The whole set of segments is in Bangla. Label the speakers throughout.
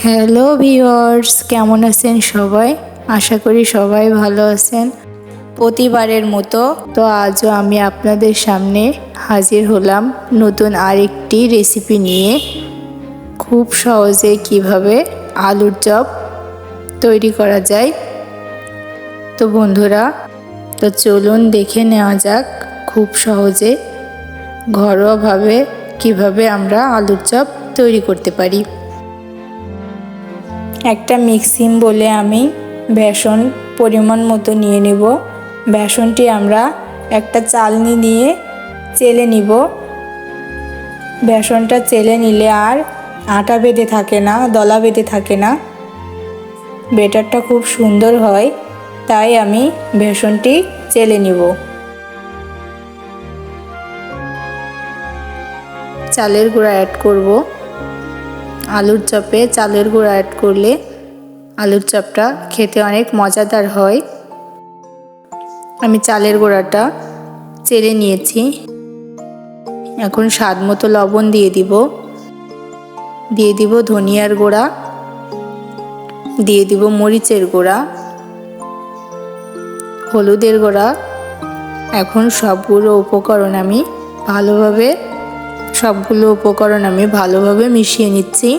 Speaker 1: হ্যালো ভিউয়ার্স, কেমন আছেন সবাই? আশা করি সবাই ভালো আছেন। প্রতিবারের মতো তো আজও আমি আপনাদের সামনে হাজির হলাম নতুন আরেকটি রেসিপি নিয়ে। খুব সহজে কিভাবে আলুর চপ তৈরি করা যায়। তো বন্ধুরা, তো চলুন দেখে নেওয়া যাক খুব সহজে ঘরোয়াভাবে কিভাবে আমরা আলুর চপ তৈরি করতে পারি। একটা মিক্সিং বলে আমি বেসন পরিমাণ মতো নিয়ে নেব। বেসনটি আমরা একটা চালনি নিয়ে চেলে নিব। বেসনটা চেলে নিলে আর আটা বেঁধে থাকে না, দলা বেঁধে থাকে না, ব্যাটারটা খুব সুন্দর হয়। তাই আমি বেসনটি চেলে নিব। চালের গুঁড়া অ্যাড করব। আলুর চপে চালের গুঁড়া অ্যাড করলে আলুর চপটা খেতে অনেক মজাদার হয়। আমি চালের গুঁড়াটা চেলে নিয়েছি। এখন স্বাদ মতো লবণ দিয়ে দিব ধনিয়ার গুঁড়া, দিয়ে দিব মরিচের গুঁড়া, হলুদের গুঁড়া। এখন সবগুলো উপকরণ আমি ভালোভাবে মিশিয়ে নিচ্ছি।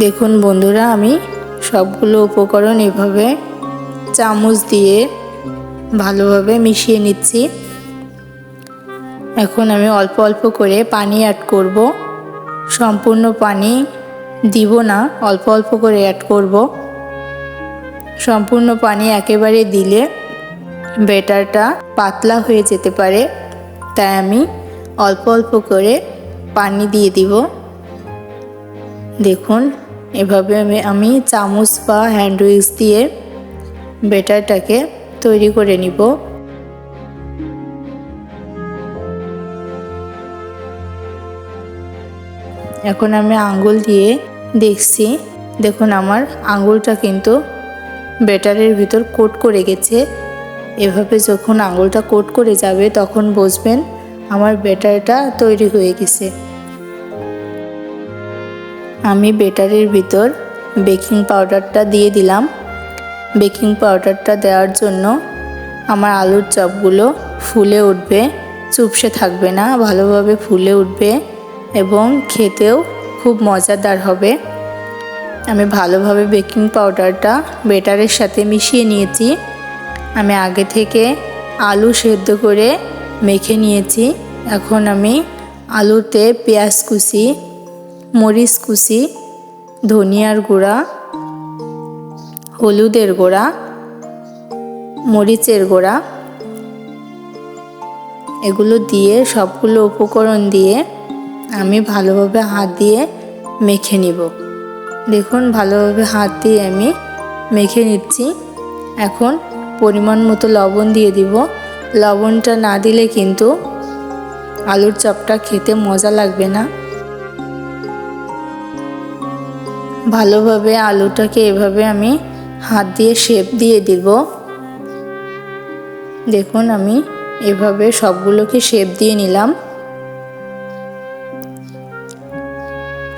Speaker 1: দেখুন বন্ধুরা, আমি সবগুলো উপকরণ এভাবে চামচ দিয়ে ভালোভাবে মিশিয়ে নিচ্ছি। এখন আমি অল্প অল্প করে পানি অ্যাড করব। সম্পূর্ণ পানি দিব না, অল্প অল্প করে অ্যাড করব। সম্পূর্ণ পানি একেবারে দিলে ব্যাটারটা পাতলা হয়ে যেতে পারে, তাই আমি অল্প অল্প করে পানি দিয়ে দিব। দেখুন এভাবে আমি চামচ বা হ্যান্ড উইক্স দিয়ে ব্যাটারটাকে তৈরি করে নিব। এখন আমি আঙ্গুল দিয়ে দেখছি। দেখুন আমার আঙ্গুলটা কিন্তু ব্যাটারের ভিতর কোট করে গেছে। এভাবে যখন আঙ্গুলটা কোট করে যাবে তখন বুঝবেন আমার ব্যাটারটা তৈরি হয়ে গেছে। আমি ব্যাটারের ভিতর বেকিং পাউডারটা দিয়ে দিলাম। বেকিং পাউডারটা দেওয়ার জন্য আমার আলুর চপগুলো ফুলে উঠবে, চুপসে থাকবে না, ভালোভাবে ফুলে উঠবে এবং খেতেও খুব মজাদার হবে। আমি ভালোভাবে বেকিং পাউডারটা ব্যাটারের সাথে মিশিয়ে নিয়েছি। আমি আগে থেকে আলু সেদ্ধ করে মেখে নিয়েছি। এখন আমি আলুতে পেঁয়াজ কুচি, মরিচ কুচি, ধনিয়ার গুঁড়া, হলুদের গুঁড়া, মরিচের গুঁড়া এগুলো দিয়ে সবগুলো উপকরণ দিয়ে আমি ভালোভাবে হাত দিয়ে মেখে নিব। দেখুন ভালোভাবে হাত দিয়ে আমি মেখে নিচ্ছি। এখন পরিমাণ মতো লবণ দিয়ে দিব। লবণটা না দিলে কিন্তু আলুর চপটা খেতে মজা লাগবে না। ভালোভাবে আলুটাকে এভাবে আমি হাত দিয়ে শেপ দিয়ে দিব। দেখুন আমি এভাবে সবগুলোকে শেপ দিয়ে নিলাম।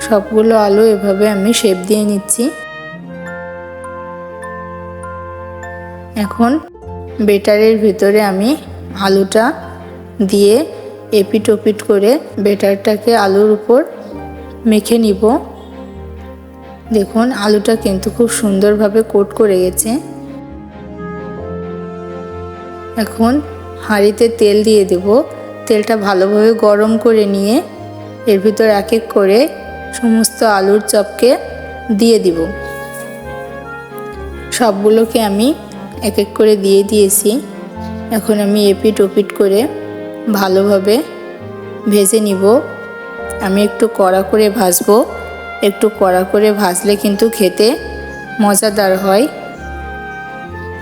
Speaker 1: সবগুলো আলু এভাবে আমি শেপ দিয়ে নিচ্ছি। এখন ব্যাটারের ভিতরে আমি আলুটা দিয়ে এপিট ওপিট করে ব্যাটারটাকে আলুর উপর মেখে নিব। দেখুন আলুটা কিন্তু খুব সুন্দরভাবে কোট করে গেছে। এখন হাঁড়িতে তেল দিয়ে দেব। তেলটা ভালোভাবে গরম করে নিয়ে এর ভিতর এক এক করে সমস্ত আলুর চপকে দিয়ে দিব। সবগুলোকে আমি এক এক করে দিয়ে দিয়েছি। এখন আমি এপিট ওপিট করে ভালোভাবে ভেজে নিব। আমি একটু কড়া করে ভাজবো। একটু কড়া করে ভাজলে কিন্তু খেতে মজাদার হয়,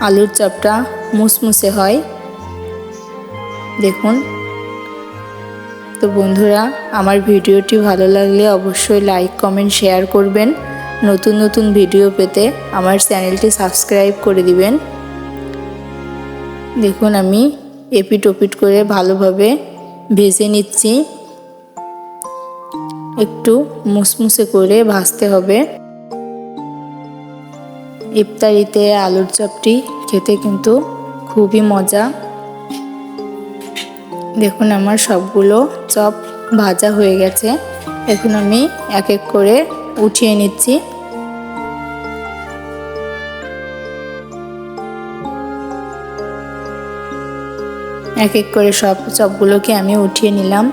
Speaker 1: আলুর চপটা মুসমুসে হয়। দেখুন তো বন্ধুরা, আমার ভিডিওটি ভালো লাগলে অবশ্যই লাইক, কমেন্ট, শেয়ার করবেন। নতুন নতুন ভিডিও পেতে আমার চ্যানেলটি সাবস্ক্রাইব করে দিবেন। দেখুন আমি এপিট ওপিট করে ভালোভাবে ভেজে নিচ্ছি। একটু মুসমুসে করে ভাজতে হবে। ইফতারিতে আলুর চপটি খেতে কিন্তু খুবই মজা। দেখুন আমার সবগুলো চপ ভাজা হয়ে গেছে। এখন আমি এক এক করে উঠিয়ে নিচ্ছি। এক এক করে সব চপগুলোকে আমি উঠিয়ে নিলাম।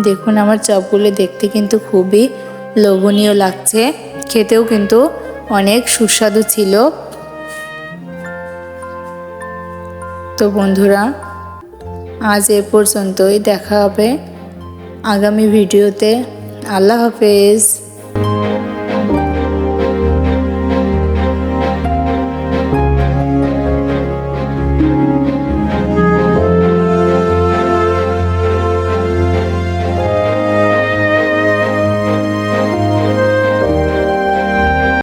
Speaker 1: দেখুন আমার চপগুলো দেখতে কিন্তু খুবই লোভনীয় লাগছে, খেতেও কিন্তু অনেক সুস্বাদু ছিল। তো বন্ধুরা, আজ এ পর্যন্তই। দেখা হবে আগামী ভিডিওতে। আল্লাহ হাফেজ।